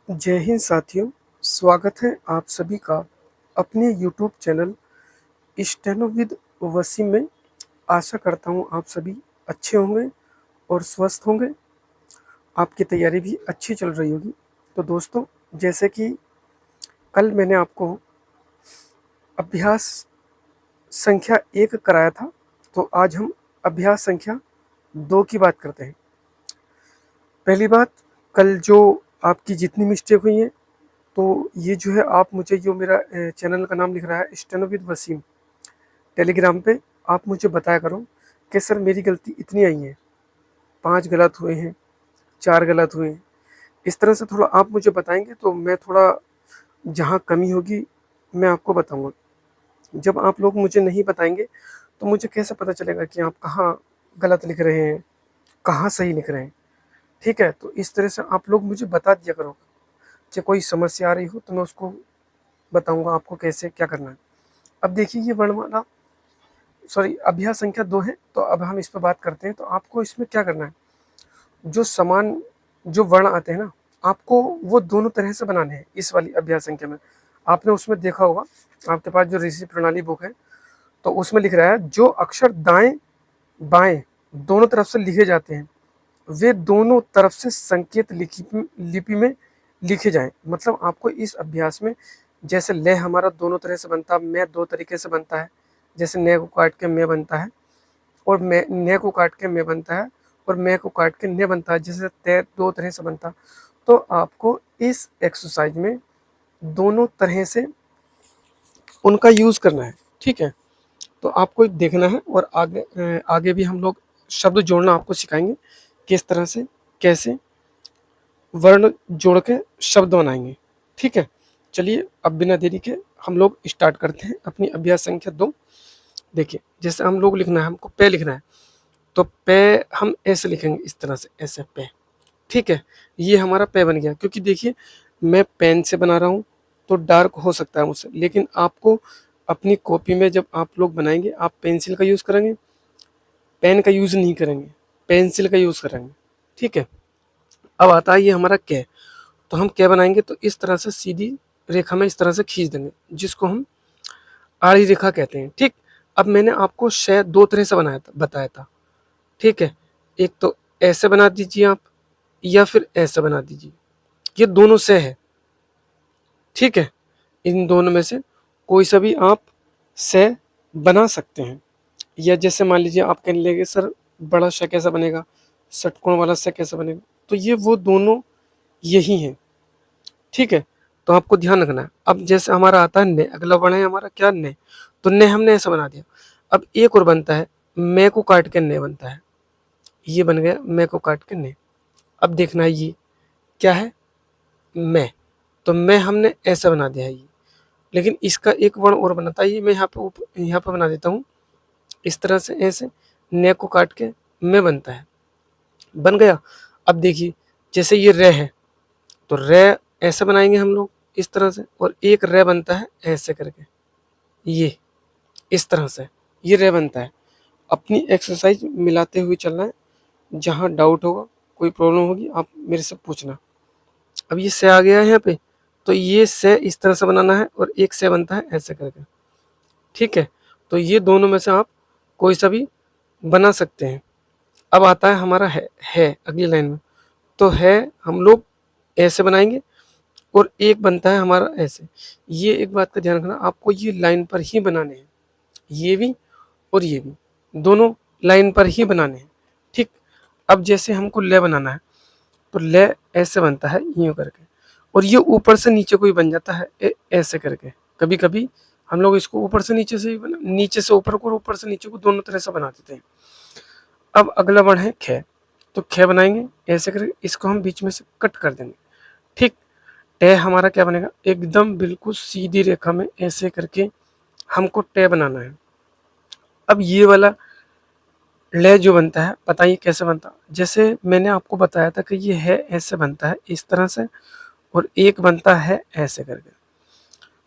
जय हिंद साथियों। स्वागत है आप सभी का अपने YouTube channel steno with Waseem में। आशा करता हूँ आप सभी अच्छे होंगे और स्वस्थ होंगे। आपकी तैयारी भी अच्छी चल रही होगी। तो दोस्तों, जैसे कि कल मैंने आपको अभ्यास संख्या 1 कराया था, तो आज हम अभ्यास संख्या 2 की बात करते हैं। पहली बात, कल जो आपकी जितनी मिस्टेक हुई है, तो ये जो है, आप मुझे जो मेरा चैनल का नाम लिख रहा है स्टेनो विद वसीम, टेलीग्राम पे आप मुझे बताया करो कि सर मेरी गलती इतनी आई है, 5 गलत हुए हैं, 4 गलत हुए हैं। इस तरह से थोड़ा आप मुझे बताएंगे तो मैं थोड़ा जहाँ कमी होगी मैं आपको बताऊंगा। जब आप लोग मुझे नहीं बताएंगे तो मुझे कैसे पता चलेगा कि आप कहाँ गलत लिख रहे हैं, कहाँ सही लिख रहे हैं। ठीक है, तो इस तरह से आप लोग मुझे बता दिया करो कि कोई समस्या आ रही हो तो मैं उसको बताऊंगा आपको कैसे क्या करना है। अब देखिए, ये वर्णमाला अभ्यास संख्या 2 है, तो अब हम इस पर बात करते हैं। तो आपको इसमें क्या करना है, जो समान जो वर्ण आते हैं ना, आपको वो दोनों तरह से बनाने हैं। इस वाली अभ्यास संख्या में आपने उसमें देखा होगा, आपके पास जो ऋषि प्रणाली बुक है, तो उसमें लिख रहा है जो अक्षर दाएं बाएं दोनों तरफ से लिखे जाते हैं वे दोनों तरफ से संकेत लिपि में लिखे जाएं। मतलब आपको इस अभ्यास में, जैसे ले हमारा दोनों तरह से बनता है, मैं 2 तरीके से बनता है, जैसे ने को काट के मैं बनता है, और मैं ने को काट के मैं बनता है, और मैं को काट के ने बनता है, जैसे ते 2 तरह से बनता। तो आपको इस एक्सरसाइज में दोनों तरह से उनका यूज करना है। ठीक है, तो आपको देखना है, और आगे भी हम लोग शब्द जोड़ना आपको सिखाएंगे, किस तरह से कैसे वर्ण जोड़ के शब्द बनाएंगे। ठीक है, चलिए अब बिना देरी के हम लोग स्टार्ट करते हैं अपनी अभ्यास संख्या 2। देखिए, जैसे हम लोग लिखना है, हमको पे लिखना है, तो पे हम ऐसे लिखेंगे, इस तरह से, ऐसे पे। ठीक है, ये हमारा पे बन गया। क्योंकि देखिए, मैं पेन से बना रहा हूँ तो डार्क हो सकता है मुझसे, लेकिन आपको अपनी कॉपी में जब आप लोग बनाएंगे, आप पेंसिल का यूज़ करेंगे, पेन का यूज़ नहीं करेंगे, पेंसिल का यूज़ करेंगे। ठीक है, अब आता है ये हमारा कै। तो हम क्या बनाएंगे, तो इस तरह से सीधी रेखा में इस तरह से खींच देंगे, जिसको हम आड़ी रेखा कहते हैं। ठीक, अब मैंने आपको शय 2 तरह से बताया था। ठीक है, एक तो ऐसे बना दीजिए आप, या फिर ऐसे बना दीजिए, ये दोनों से है। ठीक है, इन दोनों में से कोई सा भी आप से बना सकते हैं। या जैसे मान लीजिए आप कहने लगे सर बड़ा श कैसा बनेगा, षटकोण वाला स कैसा बनेगा, तो ये वो दोनों यही हैं। ठीक है, तो आपको ध्यान रखना है। अब जैसे हमारा आता है ने, अगला वर्ण है हमारा क्या, ने। तो ने हमने ऐसा बना दिया। अब एक और बनता है, मैं को काट के ने बनता है, ये बन गया मैं को काट के ने। अब देखना है ये क्या है, मैं। तो मैं हमने ऐसा बना दिया है ये, लेकिन इसका एक वर्ण और बनाता है, ये मैं यहाँ पे बना देता हूँ, इस तरह से ऐसे, ने को काट के मैं बनता है, बन गया। अब देखिए, जैसे ये रे है, तो रे ऐसे बनाएंगे हम लोग इस तरह से, और एक रे बनता है ऐसे करके, ये इस तरह से ये रे बनता है। अपनी एक्सरसाइज मिलाते हुए चलना है, जहाँ डाउट होगा, कोई प्रॉब्लम होगी, आप मेरे से पूछना। अब ये से आ गया है यहाँ पे, तो ये से इस तरह से बनाना है, और एक से बनता है ऐसे करके। ठीक है, तो ये दोनों में से आप कोई सा भी बना सकते हैं। अब आता है हमारा है अगली लाइन में, तो है हम लोग ऐसे बनाएंगे, और एक बनता है हमारा ऐसे। ये एक बात का ध्यान रखना, आपको ये लाइन पर ही बनाने हैं, ये भी और ये भी दोनों लाइन पर ही बनाने हैं। ठीक, अब जैसे हमको ले बनाना है, तो ले ऐसे बनता है यूं करके, और ये ऊपर से नीचे को ही बन जाता है ऐसे करके। कभी कभी हम लोग इसको ऊपर से नीचे से नीचे से ऊपर को और ऊपर से नीचे को दोनों तरह से बना देते हैं। अब अगला वर्ण है खे, तो खे बनाएंगे ऐसे करके, इसको हम बीच में से कट कर देंगे। ठीक, टे हमारा क्या बनेगा, एकदम बिल्कुल सीधी रेखा में ऐसे करके हमको टे बनाना है। अब ये वाला ले जो बनता है, बताइए कैसे बनता है। जैसे मैंने आपको बताया था कि ये है ऐसे बनता है इस तरह से, और एक बनता है ऐसे करके।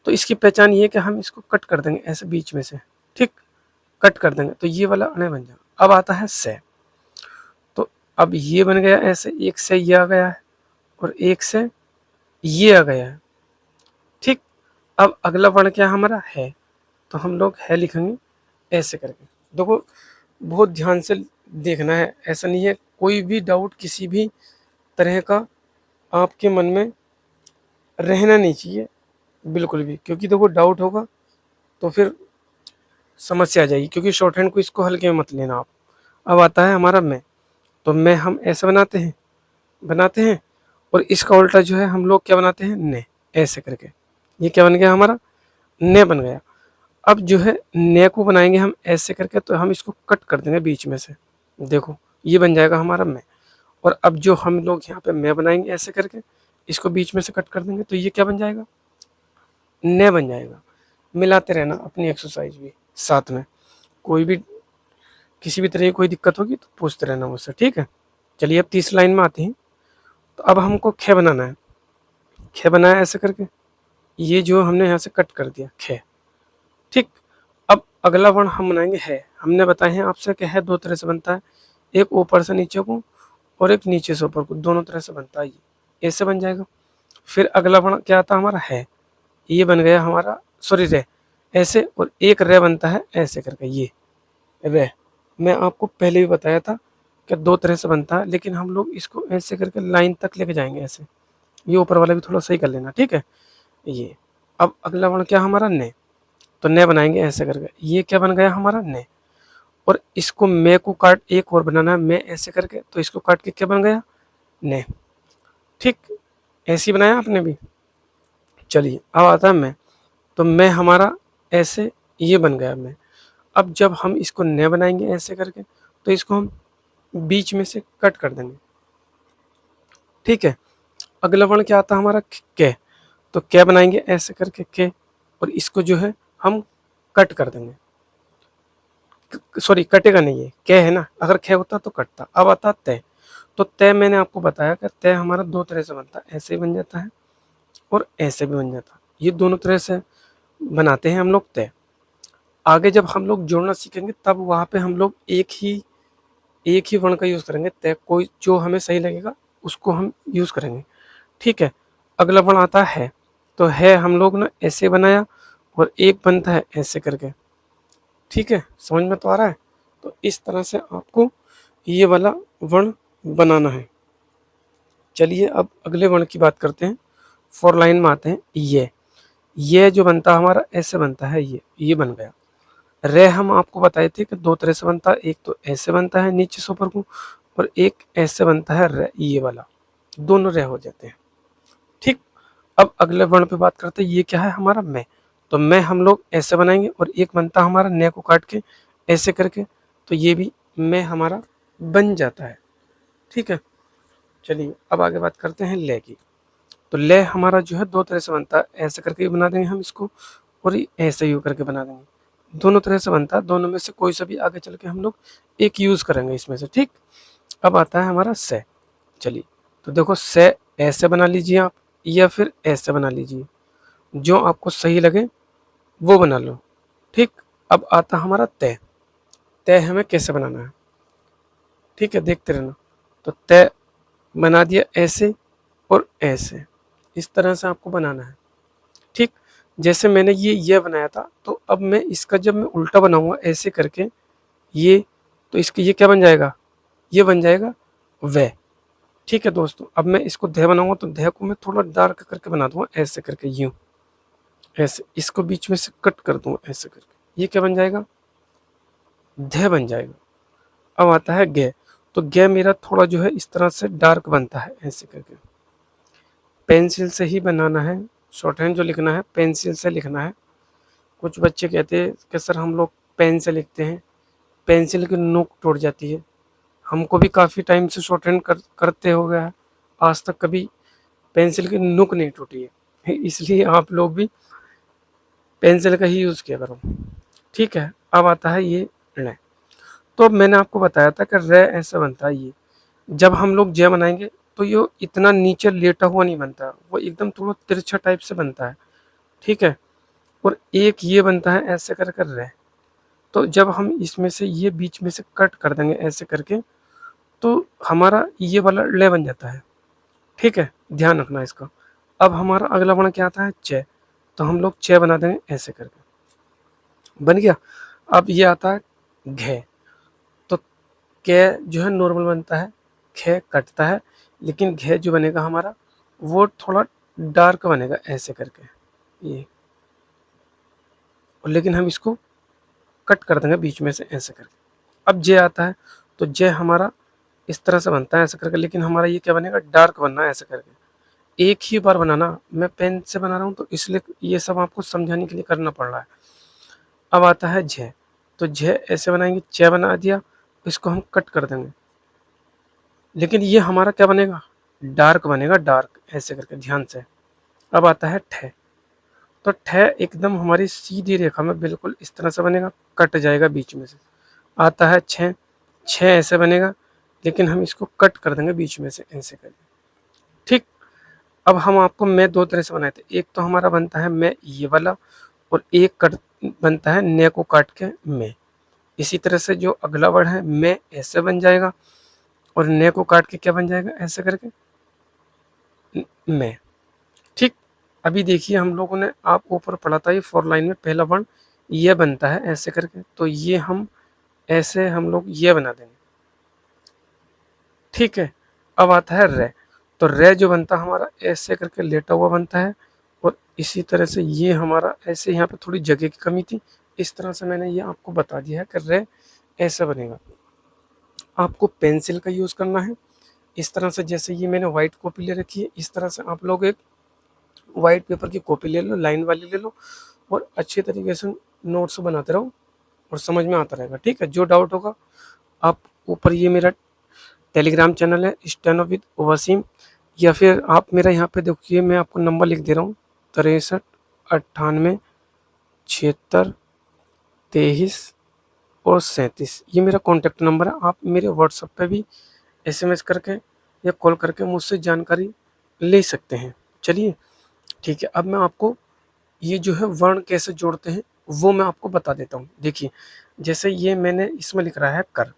तो इसकी पहचान ये है कि हम इसको कट कर देंगे ऐसे बीच में से। ठीक, कट कर देंगे तो ये वाला अणे बन जाएगा। अब आता है से, तो अब ये बन गया ऐसे, एक से ये आ गया है, और एक से ये आ गया है। ठीक, अब अगला वर्ण क्या हमारा है, तो हम लोग है लिखेंगे ऐसे करके। देखो बहुत ध्यान से देखना है, ऐसा नहीं है कोई भी डाउट किसी भी तरह का आपके मन में रहना नहीं चाहिए बिल्कुल भी, क्योंकि देखो डाउट होगा तो फिर समस्या आ जाएगी, क्योंकि शॉर्ट हैंड को इसको हल्के में मत लेना आप। अब आता है हमारा मैं, तो मैं हम ऐसे बनाते हैं और इसका उल्टा जो है हम लोग क्या बनाते हैं, ने, ऐसे करके। ये क्या बन गया हमारा, ने बन गया। अब जो है ने को बनाएंगे हम ऐसे करके, तो हम इसको कट कर देंगे बीच में से, देखो ये बन जाएगा हमारा मैं। और अब जो हम लोग यहाँ पे मैं बनाएंगे ऐसे करके, इसको बीच में से कट कर देंगे, तो ये क्या बन जाएगा, ने बन जाएगा। मिलाते रहना अपनी एक्सरसाइज भी साथ में, कोई भी किसी भी तरह की कोई दिक्कत होगी तो पूछते रहना मुझसे, ठीक है। चलिए अब तीसरी लाइन में आते हैं। तो अब हमको खे बनाना है, खे बनाया ऐसे करके, ये जो हमने यहाँ से कट कर दिया खे। ठीक, अब अगला वर्ण हम बनाएंगे है। हमने बताए हैं आपसे कि है दो तरह से बनता है, एक ऊपर से नीचे को और एक नीचे से ऊपर को, दोनों तरह से बनता है। ये ऐसे बन जाएगा। फिर अगला वर्ण क्या आता है हमारा है, ये बन गया हमारा, सॉरी रे, ऐसे, और एक रे बनता है ऐसे करके, ये रे। मैं आपको पहले भी बताया था कि दो तरह से बनता है, लेकिन हम लोग इसको ऐसे करके लाइन तक लेके जाएंगे ऐसे। ये ऊपर वाला भी थोड़ा सही कर लेना, ठीक है। ये अब अगला वर्ण क्या हमारा ने, तो ने बनाएंगे ऐसे करके, ये क्या बन गया हमारा ने। और इसको मैं को काट एक और बनाना है मैं ऐसे करके, तो इसको काट के क्या बन गया, ने। ठीक, ऐसे ही बनाया आपने भी। चलिए अब आता है मैं, तो मैं हमारा ऐसे, ये बन गया मैं। अब जब हम इसको ने बनाएंगे ऐसे करके, तो इसको हम बीच में से कट कर देंगे, ठीक है। अगला वर्ण क्या आता है हमारा, के, तो क्या बनाएंगे ऐसे करके के, और इसको जो है हम कट कर देंगे, सॉरी कटेगा नहीं, है क्या है ना, अगर खे होता तो कटता। अब आता तय, तो तय मैंने आपको बताया कि तय हमारा दो तरह से बनता है, ऐसे भी बन जाता है और ऐसे भी बन जाता है। ये दोनों तरह से बनाते हैं हम लोग तय। आगे जब हम लोग जोड़ना सीखेंगे तब वहाँ पे हम लोग एक ही वर्ण का यूज करेंगे, तय, कोई जो हमें सही लगेगा उसको हम यूज करेंगे, ठीक है। अगला वर्ण आता है, तो है हम लोग ने ऐसे बनाया और एक बनता है ऐसे करके, ठीक है। समझ में तो आ रहा है। तो इस तरह से आपको ये वाला वर्ण बनाना है। चलिए अब अगले वर्ण की बात करते हैं। फोर लाइन में आते हैं। ये जो बनता है हमारा ऐसे बनता है, ये बन गया। रे हम आपको बताए थे कि दो तरह से बनता है, एक तो ऐसे बनता है नीचे से ऊपर को, और एक ऐसे बनता है रे, ये वाला, दोनों रे हो जाते हैं, ठीक। अब अगले वर्ण पे बात करते हैं। ये क्या है हमारा मैं, तो मैं हम लोग ऐसे बनाएंगे और एक बनता है हमारा ने को काट के ऐसे करके, तो ये भी मैं हमारा बन जाता है, ठीक है। चलिए अब आगे बात करते हैं ले की। तो ले हमारा जो है दो तरह से बनता है, ऐसे करके भी बना देंगे हम इसको, और ये ऐसे ही करके बना देंगे, दोनों तरह से बनता है। दोनों में से कोई सा भी आगे चल के हम लोग एक यूज करेंगे इसमें से, ठीक। अब आता है हमारा से। चलिए तो देखो से ऐसे बना लीजिए आप, या फिर ऐसे बना लीजिए, जो आपको सही लगे वो बना लो, ठीक। अब आता हमारा तय। तय हमें कैसे बनाना है, ठीक है, देखते रहना। तो तय बना दिया ऐसे और ऐसे, इस तरह से आपको बनाना है, ठीक। जैसे मैंने ये बनाया था, तो अब मैं इसका जब मैं उल्टा बनाऊंगा ऐसे करके ये, तो इसके ये क्या बन जाएगा, ये बन जाएगा वह, ठीक है दोस्तों। अब मैं इसको धै बनाऊंगा, तो धै को मैं थोड़ा डार्क करके बना दूंगा ऐसे करके, यूं ऐसे, इसको बीच में से कट कर दूंगा ऐसे करके, ये क्या बन जाएगा, धै बन जाएगा। अब आता है गे, तो गे मेरा थोड़ा जो है इस तरह से डार्क बनता है ऐसे करके। पेंसिल से ही बनाना है, शॉर्ट हैंड जो लिखना है पेंसिल से लिखना है। कुछ बच्चे कहते हैं कि सर हम लोग पेन से लिखते हैं, पेंसिल की नोक टूट जाती है। हमको भी काफ़ी टाइम से शॉर्ट हैंड करते हो गया है, आज तक कभी पेंसिल की नोक नहीं टूटी है, इसलिए आप लोग भी पेंसिल का ही यूज़ किया करो, ठीक है। अब आता है ये रे। तो अब मैंने आपको बताया था कि रे ऐसा बनता है, ये जब हम लोग जय बनाएंगे तो ये इतना नीचे लेटा हुआ नहीं बनता, वो एकदम थोड़ा तिरछा टाइप से बनता है, ठीक है। और एक ये बनता है ऐसे कर कर रे, तो जब हम इसमें से ये बीच में से कट कर देंगे ऐसे करके, तो हमारा ये वाला ले बन जाता है, ठीक है, ध्यान रखना इसका। अब हमारा अगला वर्ण क्या आता है, च, तो हम लोग च बना देंगे ऐसे करके, बन गया। अब ये आता है घ, तो क जो है नॉर्मल बनता है, ख कटता है, लेकिन घ जो बनेगा हमारा वो थोड़ा डार्क बनेगा ऐसे करके ये, और लेकिन हम इसको कट कर देंगे बीच में से ऐसे करके। अब जे आता है, तो जे हमारा इस तरह से बनता है ऐसे करके, लेकिन हमारा ये क्या बनेगा, डार्क बनना है ऐसे करके। एक ही बार बनाना, मैं पेन से बना रहा हूँ तो इसलिए ये सब आपको समझाने के लिए करना पड़ रहा है। अब आता है झ, तो झ ऐसे बनाएंगे, च बना दिया, इसको हम कट कर देंगे, लेकिन ये हमारा क्या बनेगा, डार्क बनेगा, डार्क ऐसे करके, ध्यान से। अब आता है ठ, तो ठ एकदम हमारी सीधी रेखा में बिल्कुल इस तरह से बनेगा, कट जाएगा बीच में से। आता है छ, छ ऐसे बनेगा, लेकिन हम इसको कट कर देंगे बीच में से ऐसे करके, ठीक। अब हम आपको मैं दो तरह से बनाए थे, एक तो हमारा बनता है मैं ये वाला, और एक कट बनता है ने को काट के मैं। इसी तरह से जो अगला वर्ड है मैं ऐसे बन जाएगा, और ने को काट के क्या बन जाएगा ऐसे करके मैं, ठीक। अभी देखिए हम लोगों ने, आप ऊपर पढ़ा था ये 4 लाइन में पहला वर्ण ये बनता है ऐसे करके, तो ये हम ऐसे हम लोग ये बना देंगे, ठीक है। अब आता है रे, तो रे जो बनता है हमारा ऐसे करके लेटा हुआ बनता है, और इसी तरह से ये हमारा ऐसे, यहाँ पे थोड़ी जगह की कमी थी, इस तरह से मैंने ये आपको बता दिया है कि रे ऐसा बनेगा। आपको पेंसिल का यूज़ करना है इस तरह से, जैसे ये मैंने व्हाइट कॉपी ले रखी है, इस तरह से आप लोग एक व्हाइट पेपर की कॉपी ले लो, लाइन वाली ले लो, और अच्छे तरीके से नोट्स बनाते रहो, और समझ में आता रहेगा, ठीक है। जो डाउट होगा आप ऊपर, ये मेरा टेलीग्राम चैनल है स्टेनो विद वसीम, या फिर आप मेरा यहाँ पे देखिए, मैं आपको नंबर लिख दे रहा हूँ, 63 98 76 23 और 37, ये मेरा कॉन्टैक्ट नंबर है। आप मेरे व्हाट्सएप पे भी एसएमएस करके या कॉल करके मुझसे जानकारी ले सकते हैं। चलिए ठीक है, अब मैं आपको ये जो है वर्ण कैसे जोड़ते हैं वो मैं आपको बता देता हूँ। देखिए जैसे ये मैंने इसमें लिख रहा है कर,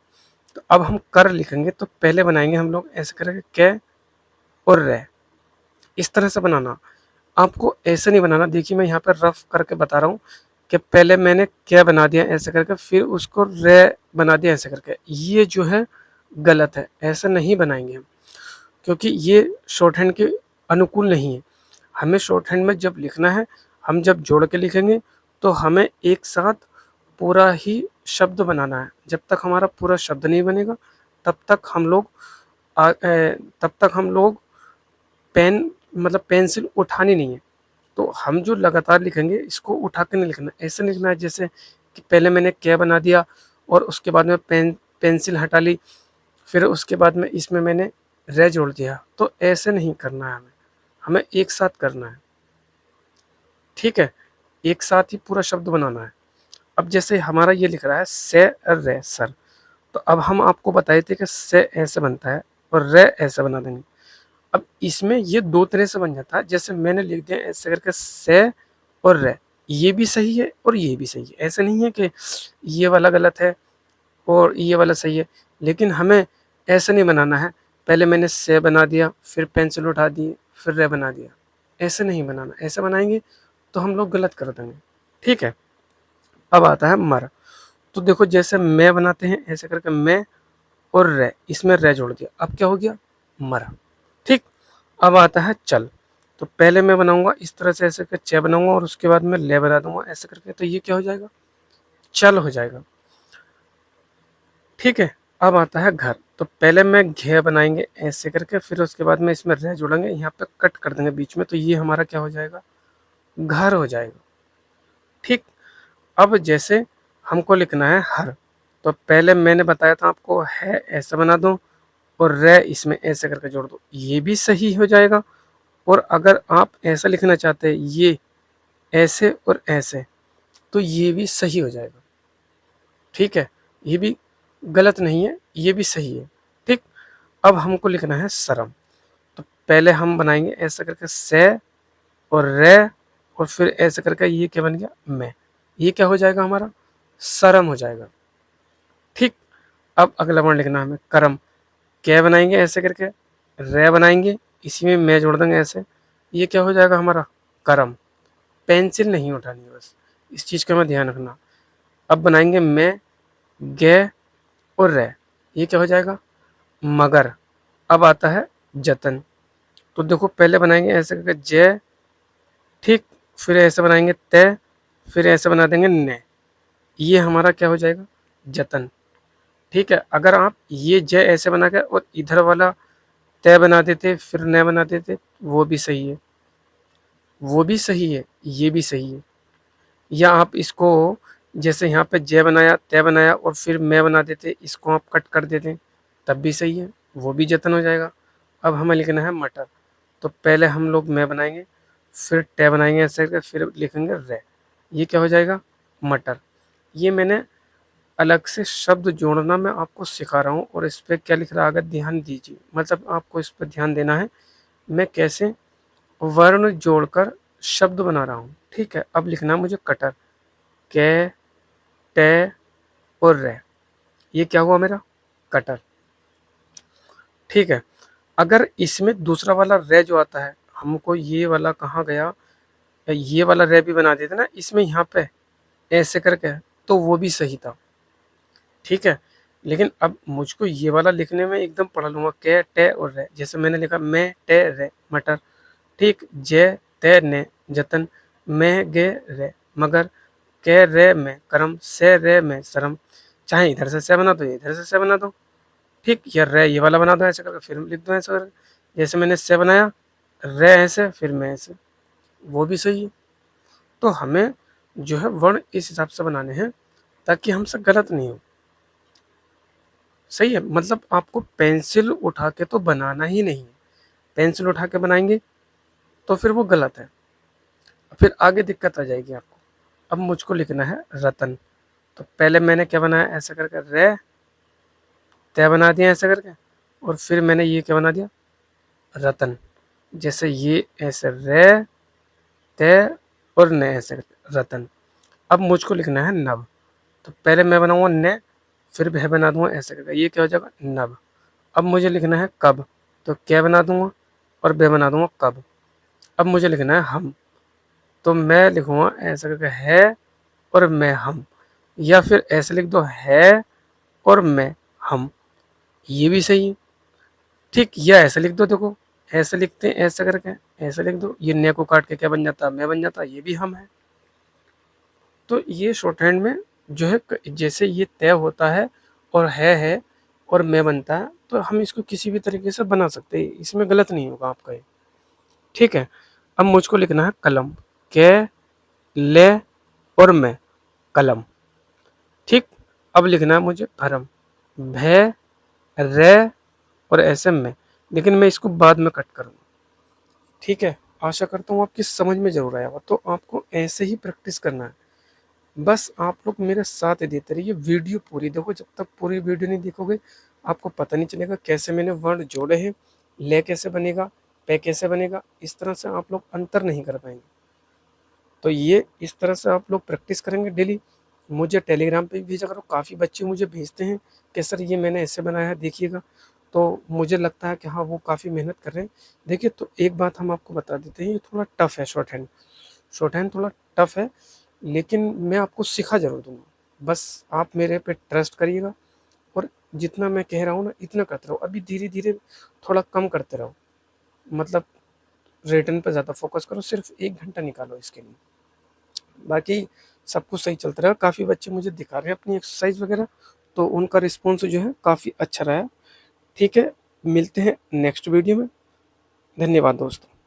तो अब हम कर लिखेंगे तो पहले बनाएंगे हम लोग ऐसे करेंगे कै और रे, इस तरह से बनाना। आपको ऐसे नहीं बनाना, देखिए मैं यहाँ पर रफ करके बता रहा हूँ कि पहले मैंने क्या बना दिया ऐसे करके, फिर उसको रे बना दिया ऐसे करके, ये जो है गलत है, ऐसा नहीं बनाएंगे हम, क्योंकि ये शॉर्ट हैंड के अनुकूल नहीं है। हमें शॉर्ट हैंड में जब लिखना है, हम जब जोड़ के लिखेंगे तो हमें एक साथ पूरा ही शब्द बनाना है। जब तक हमारा पूरा शब्द नहीं बनेगा तब तक हम लोग तब तक हम लोग पेन मतलब पेंसिल उठानी नहीं है। तो हम जो लगातार लिखेंगे इसको उठा के नहीं लिखना, ऐसे नहीं लिखना है जैसे कि पहले मैंने क्या बना दिया और उसके बाद में पेंसिल हटा ली, फिर उसके बाद में इसमें मैंने रे जोड़ दिया, तो ऐसे नहीं करना है हमें, हमें एक साथ करना है, ठीक है। एक साथ ही पूरा शब्द बनाना है। अब जैसे हमारा ये लिख रहा है से रे सर, तो अब हम आपको बताए थे कि से ऐसे बनता है और रे ऐसे बना देंगे। अब इसमें ये दो तरह से बन जाता है, जैसे मैंने लिख दिया ऐसे करके से और रे, ये भी सही है और ये भी सही है, ऐसे नहीं है कि ये वाला गलत है और ये वाला सही है। लेकिन हमें ऐसे नहीं बनाना है, पहले मैंने से बना दिया फिर पेंसिल उठा दी फिर रे बना दिया, ऐसे नहीं बनाना। ऐसे बनाएंगे तो हम लोग गलत कर देंगे, ठीक है। अब आता है मर, तो देखो जैसे मैं बनाते हैं ऐसे करके मैं और रे, इसमें रे जोड़ दिया, अब क्या हो गया मर, ठीक। अब आता है चल, तो पहले मैं बनाऊंगा इस तरह से ऐसे करके चे बनाऊंगा और उसके बाद मैं ले बना दूंगा ऐसे करके, तो ये क्या हो जाएगा चल हो जाएगा, ठीक है। अब आता है घर, तो पहले मैं घे बनाएंगे ऐसे करके, फिर उसके बाद में इसमें रह जोड़ेंगे, यहाँ पे कट कर देंगे बीच में, तो ये हमारा क्या हो जाएगा घर हो जाएगा, ठीक। अब जैसे हमको लिखना है हर, तो पहले मैंने बताया था आपको है ऐसे बना दो और रे इसमें ऐसे करके जोड़ दो, ये भी सही हो जाएगा। और अगर आप ऐसा लिखना चाहते हैं ये ऐसे और ऐसे, तो ये भी सही हो जाएगा, ठीक है। ये भी गलत नहीं है, ये भी सही है, ठीक। अब हमको लिखना है शर्म, तो पहले हम बनाएंगे ऐसा करके से और रे, और फिर ऐसे करके ये क्या बन गया मैं, ये क्या हो जाएगा हमारा शर्म हो जाएगा, ठीक। अब अगला वर्ण लिखना है हमें कर्म, क्या बनाएंगे ऐसे करके रे बनाएंगे, इसी में मैं जोड़ देंगे ऐसे, ये क्या हो जाएगा हमारा करम। पेंसिल नहीं उठानी है बस, इस चीज़ का हमें ध्यान रखना। अब बनाएंगे मैं, गे और रे, ये क्या हो जाएगा मगर। अब आता है जतन। तो देखो पहले बनाएंगे ऐसे करके जय, ठीक, फिर ऐसे बनाएंगे तय, फिर ऐसे बना देंगे ने, ये हमारा क्या हो जाएगा जतन। ठीक है, अगर आप ये जय ऐसे बना के और इधर वाला तय बना देते फिर न बना देते, वो भी सही है, वो भी सही है, ये भी सही है। या आप इसको जैसे यहाँ पे जय बनाया तय बनाया और फिर मैं बना देते, इसको आप कट कर देते, तब भी सही है, वो भी जतन हो जाएगा। अब हमें लिखना है मटर। तो पहले हम लोग मैं बनाएंगे, फिर टै बनाएंगे ऐसे करके, फिर लिखेंगे रे, ये क्या हो जाएगा मटर। ये मैंने अलग से शब्द जोड़ना मैं आपको सिखा रहा हूँ, और इस पे क्या लिख रहा है अगर ध्यान दीजिए, मतलब आपको इस पर ध्यान देना है मैं कैसे वर्ण जोड़कर शब्द बना रहा हूँ। ठीक है, अब लिखना है मुझे कटर, कै टे और रे, ये क्या हुआ मेरा कटर। ठीक है, अगर इसमें दूसरा वाला रे जो आता है, हमको ये वाला कहाँ गया, ये वाला रे भी बना देते ना इसमें यहाँ पे ऐसे करके, तो वो भी सही था। ठीक है, लेकिन अब मुझको ये वाला लिखने में एकदम पढ़ लूंगा, कै टे और रे, जैसे मैंने लिखा मैं टे रे मटर, ठीक, जय तय ने जतन, मैं गे रे मगर, कै रे में करम, से रे में शरम। चाहे इधर से बना दो, इधर से बना दो, ठीक, या रे ये वाला बना दो ऐसे करके, फिर लिख दो ऐसे करके, जैसे मैंने से बनाया, रे ऐसे फिर मैं ऐसे, वो भी सही है। तो हमें जो है वर्ण इस हिसाब से बनाने हैं ताकि हमसे गलत नहीं हो। सही है, मतलब आपको पेंसिल उठा के तो बनाना ही नहीं है, पेंसिल उठा के बनाएंगे तो फिर वो गलत है, फिर आगे दिक्कत आ जाएगी आपको। अब मुझको लिखना है रतन। तो पहले मैंने क्या बनाया ऐसा करके रे, तय बना दिया ऐसा करके, और फिर मैंने ये क्या बना दिया रतन, जैसे ये ऐसे रे तय और न ऐसे करके रतन। अब मुझको लिखना है नभ। तो पहले मैं बनाऊंगा न, फिर भय बना दूंगा ऐसे करके, ये क्या हो जाएगा नभ। अब मुझे लिखना है कब। तो क्या बना दूंगा और बे बना दूंगा कब। अब मुझे लिखना है हम। तो मैं लिखूंगा ऐसा करके है और मैं हम, या फिर ऐसे लिख दो है और मैं हम, ये भी सही है। ठीक, या ऐसे लिख दो, देखो ऐसे लिखते हैं ऐसे करके, ऐसे लिख दो, ये ने को काट के क्या बन जाता मैं बन जाता, ये भी हम है। तो ये शॉर्ट हैंड में जो है जैसे ये तय होता है और है और मैं बनता है, तो हम इसको किसी भी तरीके से बना सकते हैं, इसमें गलत नहीं होगा आपका ये। ठीक है, अब मुझको लिखना है कलम, के ले और मैं कलम। ठीक, अब लिखना है मुझे भरम, भे रे और ऐसे में, लेकिन मैं इसको बाद में कट करूँगा। ठीक है, आशा करता हूँ आपकी समझ में जरूर आया होगा। तो आपको ऐसे ही प्रैक्टिस करना है, बस आप लोग मेरे साथ देते रहिए, वीडियो पूरी देखो, जब तक पूरी वीडियो नहीं देखोगे आपको पता नहीं चलेगा कैसे मैंने वर्ण जोड़े हैं, ले कैसे बनेगा, पे कैसे बनेगा, इस तरह से आप लोग अंतर नहीं कर पाएंगे। तो ये इस तरह से आप लोग प्रैक्टिस करेंगे डेली। मुझे टेलीग्राम पे भी भेजा करो, काफ़ी बच्चे मुझे भेजते हैं कि सर ये मैंने ऐसे बनाया है देखिएगा, तो मुझे लगता है कि हाँ वो काफ़ी मेहनत कर रहे हैं। देखिए, तो एक बात हम आपको बता देते हैं, ये थोड़ा टफ है शॉर्ट हैंड, शॉर्ट हैंड थोड़ा टफ है, लेकिन मैं आपको सिखा ज़रूर दूँगा। बस आप मेरे पे ट्रस्ट करिएगा, और जितना मैं कह रहा हूँ ना इतना करते रहो, अभी धीरे-धीरे थोड़ा कम करते रहो, मतलब रिटन पे ज़्यादा फ़ोकस करो, सिर्फ 1 घंटा निकालो इसके लिए। बाकी सब कुछ सही चलता रहेगा। काफ़ी बच्चे मुझे दिखा रहे हैं अपनी एक्सरसाइज़ वगैरह, तो उनका रिस्पॉन्स जो है काफ़ी अच्छा रहा है। ठीक है, मिलते हैं नेक्स्ट वीडियो में। धन्यवाद दोस्तों।